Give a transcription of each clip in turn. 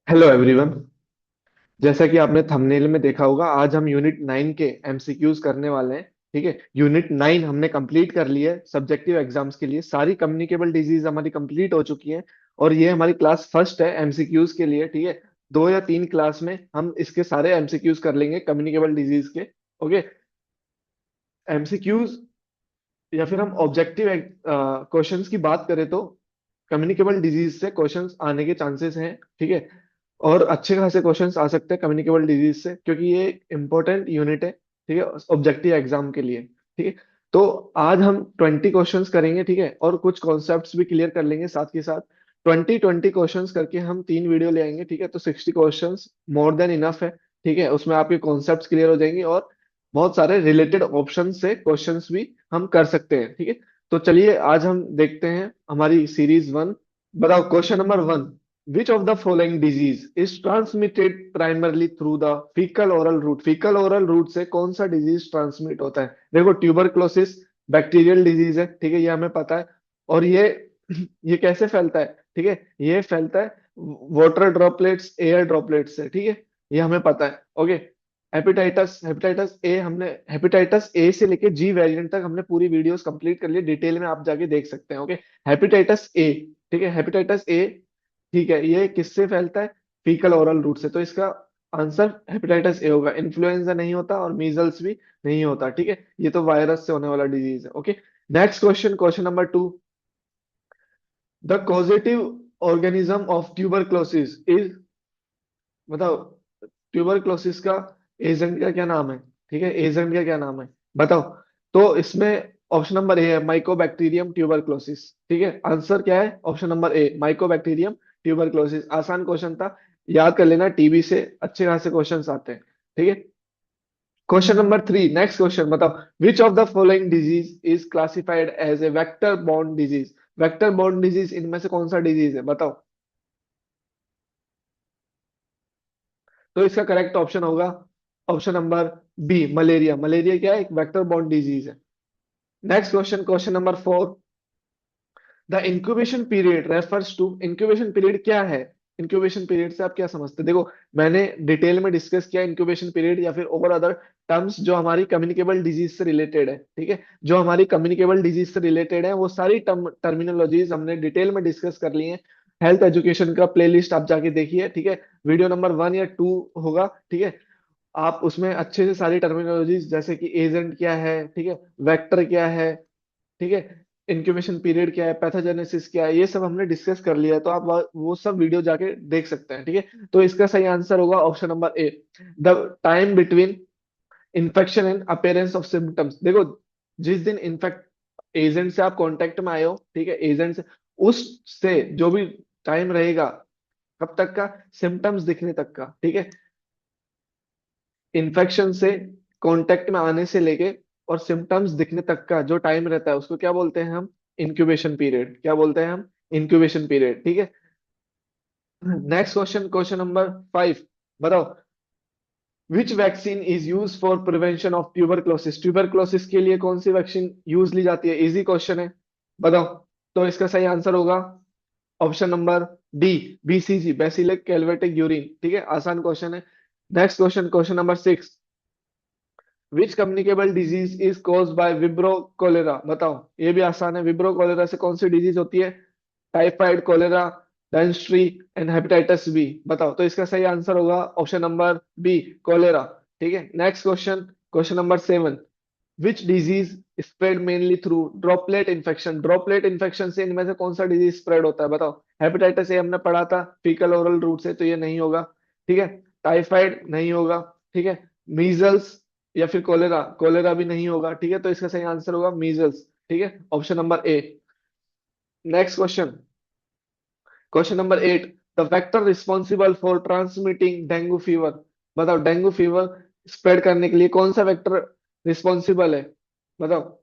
Hello everyone. जैसा कि आपने थंबनेल में देखा होगा, आज हम यूनिट 9 के एमसीक्यूज करने वाले हैं। ठीक है, यूनिट 9 हमने कंप्लीट कर लिया है। सब्जेक्टिव एग्जाम्स के लिए सारी कम्युनिकेबल डिजीज हमारी कंप्लीट हो चुकी है। और ये हमारी क्लास फर्स्ट है एमसीक्यूज के लिए। ठीक है, 2 या 3 क्लास में हम इसके सारे एमसीक्यूज कर लेंगे कम्युनिकेबल डिजीज के। ओके, एमसीक्यूज या फिर हम ऑब्जेक्टिव क्वेश्चंस की बात करें तो कम्युनिकेबल डिजीज से क्वेश्चंस आने के चांसेस हैं। ठीक है, और अच्छे खासे क्वेश्चंस आ सकते हैं कम्युनिकेबल डिजीज से, क्योंकि ये एक इम्पोर्टेंट यूनिट है। ठीक है, ऑब्जेक्टिव एग्जाम के लिए। ठीक है, तो आज हम 20 क्वेश्चंस करेंगे। ठीक है, और कुछ कॉन्सेप्ट्स भी क्लियर कर लेंगे साथ के साथ। 20 क्वेश्चंस करके हम 3 वीडियो ले आएंगे। ठीक है, तो 60 क्वेश्चंस मोर देन इनफ है। ठीक है, उसमें आपके कॉन्सेप्ट्स क्लियर हो जाएंगे और बहुत सारे रिलेटेड ऑप्शन से क्वेश्चंस भी हम कर सकते हैं। ठीक है, तो चलिए आज हम देखते हैं हमारी सीरीज 1। बताओ, question number 1। Which of the following disease is transmitted primarily through the faecal oral route? Faecal oral route से कौन सा डिजीज ट्रांसमिट होता है? देखो, ट्यूबरक्लोसिस बैक्टीरियल डिजीज है। ठीक है, ये हमें पता है। और ये कैसे फैलता है? ठीक है, ये फैलता है वाटर ड्रॉपलेट्स, एयर ड्रॉपलेट्स से। ठीक है, ये हमें पता है। ओके, हेपेटाइटिस हेपेटाइटिस ए हमने हेपेटाइटिस ए से लेके जी वेरिएंट तक हमने पूरी वीडियोस कंप्लीट कर ली, डिटेल में आप जाके देख सकते हैं। Okay, hepatitis A. ठीक है, हेपेटाइटिस ए। ठीक है, ये किससे फैलता है? फीकल ओरल रूट से। तो इसका आंसर हेपेटाइटिस ए होगा। इन्फ्लुएंजा नहीं होता और मीजल्स भी नहीं होता। ठीक है, ये तो वायरस से होने वाला डिजीज है। Okay, next question, question number 2। The causative organism of tuberculosis is, बताओ, ट्यूबरक्लोसिस का एजेंट का क्या नाम है? ठीक है, एजेंट का क्या नाम है, बताओ। तो इसमें ऑप्शन नंबर ए है माइकोबैक्टीरियम ट्यूबरक्लोसिस। ठीक है, आंसर क्या है? ऑप्शन नंबर ए माइकोबैक्टीरियम ट्यूबरक्लोसिस। आसान क्वेश्चन था, याद कर लेना, टीबी से अच्छे खासे क्वेश्चंस आते हैं। ठीक है, क्वेश्चन नंबर 3, नेक्स्ट क्वेश्चन। बताओ, which of the following disease is classified as a vector borne disease? Vector borne disease इनमें से कौन सा डिजीज है, बताओ। तो इसका करेक्ट ऑप्शन होगा option number B, malaria. Malaria क्या है? एक वेक्टर बॉर्न डिजीज है। Next question, question number 4। The incubation period refers to, incubation period क्या है? इंक्यूबेशन पीरियड से आप क्या समझते हैं? देखो, मैंने डिटेल में डिस्कस किया इंक्यूबेशन पीरियड या फिर और अदर टर्म्स जो हमारी कम्युनिकेबल डिजीज से रिलेटेड है। ठीक है, जो हमारी कम्युनिकेबल डिजीज से रिलेटेड है वो सारी टर्मिनोलॉजीज हमने डिटेल में डिस्कस कर ली है। हेल्थ एजुकेशन का प्लेलिस्ट आप जाके देखिए। ठीक है, वीडियो नंबर 1 या 2 होगा। ठीक है, आप उसमें अच्छे से सारी टर्मिनोलॉजीज, जैसे कि एजेंट क्या है, ठीक है, वेक्टर क्या है, ठीक है, इंक्यूबेशन पीरियड क्या है, पैथोजेनेसिस क्या है, ये सब हमने डिस्कस कर लिया है। तो आप वो सब वीडियो जाके देख सकते हैं। ठीक है, तो इसका सही आंसर होगा option number A, the time between infection and appearance of symptoms. देखो, जिस दिन इन्फेक्ट एजेंट से आप कांटेक्ट में आए हो, ठीक है, एजेंट से, उससे जो भी टाइम रहेगा, कब तक का? सिम्टम्स दिखने तक का। ठीक है, इन्फेक्शन से कांटेक्ट में आने से लेके और सिम्टम्स दिखने तक का जो टाइम रहता है उसको क्या बोलते हैं हम? Incubation period. क्या बोलते हैं हम? Incubation period. ठीक है, नेक्स्ट क्वेश्चन, क्वेश्चन नंबर 5। बताओ, विच vaccine is use for prevention of tuberculosis? Tuberculosis के लिए कौन सी वैक्सीन यूज ली जाती है? इजी क्वेश्चन है, बताओ। तो इसका सही आंसर होगा option number D, BCG, bacille calmette guerin. ठीक है, आसान क्वेश्चन है। Next question, question number 6। Which communicable disease is cause by vibrio cholera? बताओ, ये भी आसान है। विब्रो कोलेरा से कौन सी डिजीज होती है? Typhoid, cholera, dysentery and hepatitis B. बताओ, तो इसका सही आंसर होगा ऑप्शन नंबर बी, कोलेरा। ठीक है, next question, question number 7। Which disease spread mainly through droplet infection? Droplet infection से इनमें से कौन सा डिजीज स्प्रेड होता है, बताओ। हेपेटाइटिस ए हमने पढ़ा था फीकल ओरल रूट से, तो ये नहीं होगा। ठीक है, टाइफाइड नहीं होगा। ठीक है, मीजल्स या फिर कोलेरा, कोलेरा भी नहीं होगा। ठीक है, तो इसका सही आंसर होगा मीजल्स। ठीक है, option number A. Next question, question number 8। The vector responsible for transmitting dengue fever? बताओ, डेंगू फीवर स्प्रेड करने के लिए कौन सा वेक्टर रिस्पॉन्सिबल है, बताओ।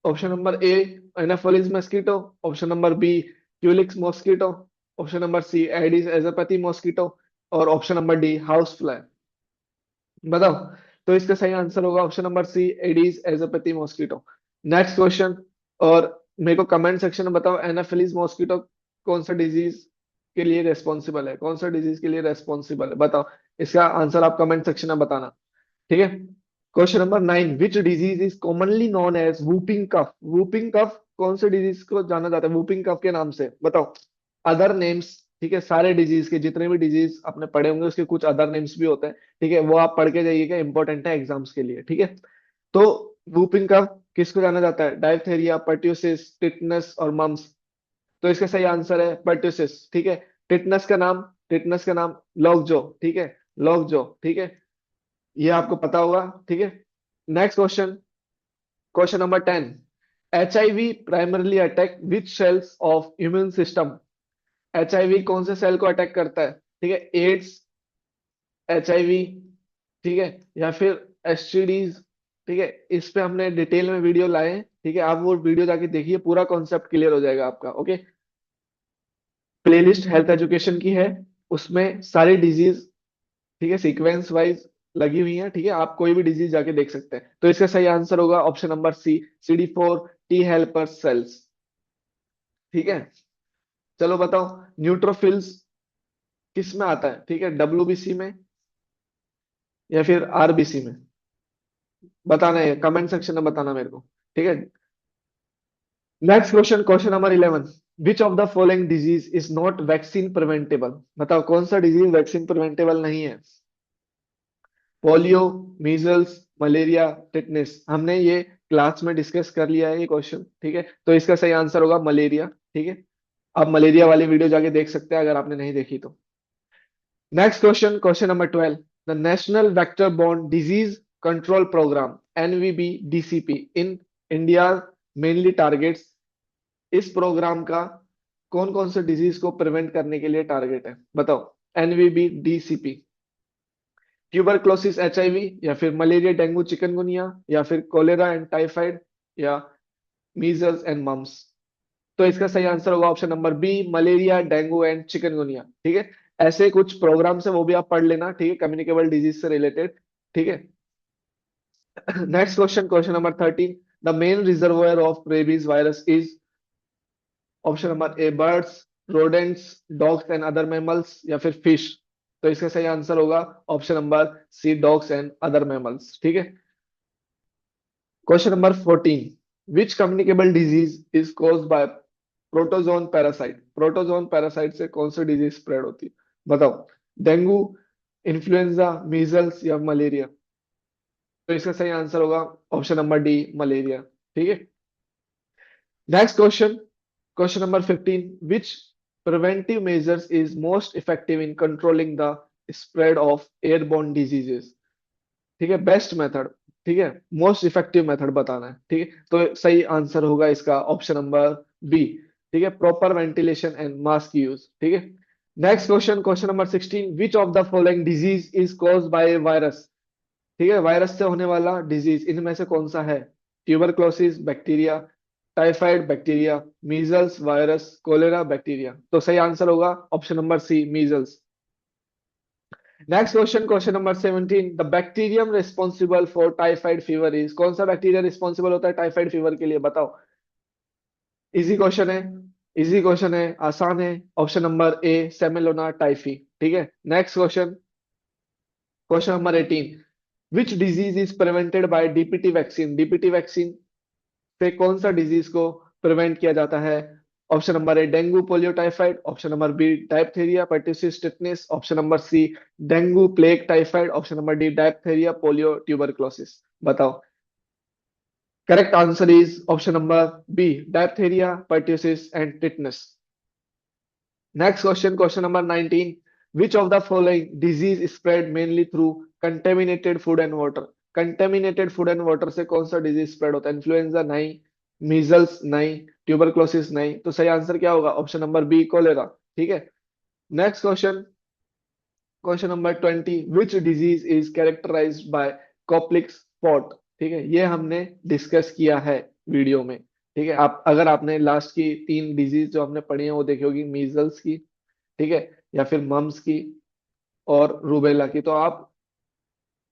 Option number A, anopheles mosquito. Option number B, culex mosquito. Option number C, aedes aegypti mosquito. और option number D, house fly. बताओ, तो इसका सही आंसर होगा option number C, aedes aegypti mosquito. Next question, और मेरे को कमेंट सेक्शन में बताओ, एनाफिलीज मॉस्किटो कौन सा डिजीज के लिए रेस्पॉन्सिबल है? कौन सा डिजीज के लिए रेस्पॉन्सिबल है, बताओ। इसका आंसर आप कमेंट सेक्शन में बताना। ठीक है। Question number 9, which disease is commonly known as whooping cough? Whooping cough कौन से डिजीज को जाना जाता है वूपिंग कफ के नाम से, बताओ। अदर नेम्स, ठीक है, सारे डिजीज के जितने भी डिजीज आपने पढ़े होंगे उसके कुछ अदर नेम्स भी होते हैं, ठीक है, वो आप पढ़ के जाइएगा, इंपॉर्टेंट है एग्जाम्स के लिए, ठीक है। तो वूपिंग कफ किसको जाना जाता है? डायप्थेरिया, पर्ट्यूसिस, टिटनस और मम्स। तो इसका सही आंसर है पर्ट्यूसिस, ठीक है। टिटनस का नाम लॉकजो, ठीक है, लॉकजो, ठीक है, ये आपको पता होगा, ठीक है। Next question, question number 10, HIV primarily attack which cells of immune system? HIV कौन से सेल को अटैक करता है? ठीक है, एड्स, HIV, ठीक है, या फिर STDs, ठीक है। इस पे हमने डिटेल में वीडियो लाए हैं, ठीक है, आप वो वीडियो जाके देखिए, पूरा कॉन्सेप्ट क्लियर हो जाएगा आपका, ओके। प्लेलिस्ट हेल्थ एजुकेशन की है, उसमें सारी डिजीज, ठीक है, सीक्वेंस वाइज लगी हुई है, ठीक है, आप कोई भी डिजीज जाके देख सकते हैं। तो इसका सही आंसर होगा option number C, CD4 T helper cells, ठीक है। चलो बताओ, न्यूट्रोफिल्स किस में आता है? ठीक है, WBC में या फिर RBC में? बताना है, कमेंट सेक्शन में बताना मेरे को, ठीक है। Next question, question number 11, which of the following disease is not vaccine preventable? बताओ कौन सा डिजीज वैक्सीन प्रिवेंटेबल नहीं है? Polio, measles, malaria, tetanus. हमने ये क्लास में डिस्कस कर लिया है ये क्वेश्चन, ठीक है, तो इसका सही आंसर होगा मलेरिया, ठीक है। आप मलेरिया वाली वीडियो जाके देख सकते हैं अगर आपने नहीं देखी तो। Next question, question number 12, the national vector borne disease control programme NVB DCP in India mainly targets, इस प्रोग्राम का कौन कौन से डिजीज को प्रिवेंट करने के लिए टारगेट है, बताओ। NVB DCP, ट्यूबरक्लोसिस HIV, या फिर मलेरिया डेंगू चिकनगुनिया, या फिर कोलेरा एंड टाइफाइड, या मीजल्स एंड मम्स। तो इसका सही आंसर होगा option number B, malaria dengue and chikungunya, ठीक है। ऐसे कुछ प्रोग्राम्स है वो भी आप पढ़ लेना, ठीक है, कम्युनिकेबल डिजीज से रिलेटेड, ठीक है। Next question, question number 13, the main reservoir of rabies virus is, option number A birds, rodents, dogs and other mammals, या फिर फिश। तो इसका सही आंसर होगा option number C, dogs and other mammals, ठीक है। Question number 14, which communicable disease is caused by protozoan parasite? Protozoan parasite से कौन सी डिजीज स्प्रेड होती है, बताओ। डेंगू, इन्फ्लुएंजा, मीजल्स या मलेरिया? तो इसका सही आंसर होगा ऑप्शन नंबर डी, मलेरिया, ठीक है। Next question, question number 15, which preventive measures is most effective in controlling the spread of airborne diseases? ठीक है, बेस्ट मेथड, ठीक है, मोस्ट इफेक्टिव मेथड बताना है, ठीक है। तो सही आंसर होगा इसका ऑप्शन नंबर बी, ठीक है, proper ventilation and mask use, ठीक है। Next question, question number 16, which of the following disease is caused by virus? ठीक है, वायरस से होने वाला डिजीज इनमें से कौन सा है? Tuberculosis bacteria, typhoid bacteria, measles virus, cholera bacteria. तो सही आंसर होगा option number C, measles. Next question, question number 17, the bacterium responsible for typhoid fever is, कौन सा बैक्टीरिया रिस्पॉन्सिबल होता है टाइफाइड फीवर के लिए, बताओ। इजी क्वेश्चन है, इजी क्वेश्चन है, आसान है, option number A, salmonella typhi, ठीक है। Next question, question number 18, which disease is prevented by DPT vaccine? DPT vaccine से कौन सा डिजीज को प्रिवेंट किया जाता है? Option number A, dengue, polio, typhoid, option number B, diphtheria, पर्tussis, tetanus, option number C, dengue, plague, typhoid, option number D, diphtheria, polio, tuberculosis. बताओ। Correct answer is option number B, diphtheria, पर्tussis and tetanus. Next question, question number 19, which of the following disease spread mainly through contaminated food and water? Contaminated food and water से कौन सा disease spread होता है? Influenza नहीं, measles नहीं, tuberculosis नहीं। तो सही आंसर क्या होगा? ऑप्शन नंबर बी, कोलेरा, ठीक है। Next question, question number 20, which disease is characterized by Koplik spot? ठीक है, ये हमने डिस्कस किया है वीडियो में, ठीक है। आप अगर आपने लास्ट की 3 डिजीज जो हमने पढ़ी है वो देखी होगी, मीजल्स की, ठीक है, या फिर मम्स की और रूबेला की, तो आप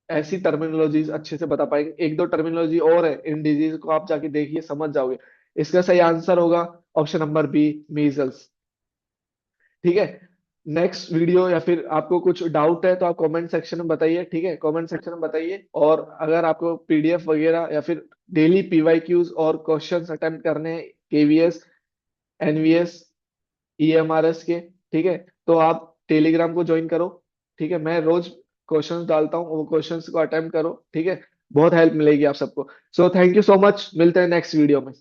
ऐसी टर्मिनोलॉजीज अच्छे से बता पाएंगे। एक दो टर्मिनोलॉजी और है इन डिजीज को, आप जाके देखिए, समझ जाओगे। इसका सही आंसर होगा ऑप्शन नंबर बी, मीजल्स, ठीक है। नेक्स्ट वीडियो या फिर आपको कुछ डाउट है तो आप कमेंट सेक्शन में बताइए, ठीक है, कमेंट सेक्शन में बताइए। और अगर आपको पीडीएफ वगैरह या फिर डेली पीवाईक्यूज और क्वेश्चंस अटेम्प्ट करने हैं केवीएस, एनवीएस, ईएमआरएस के, ठीक है, तो आप टेलीग्राम को ज्वाइन करो। ठीक है, मैं रोज क्वेश्चंस डालता हूँ, वो क्वेश्चंस को अटेम्प्ट करो, ठीक है। बहुत हेल्प मिलेगी आप सबको। So thank you so much, मिलते हैं नेक्स्ट वीडियो में।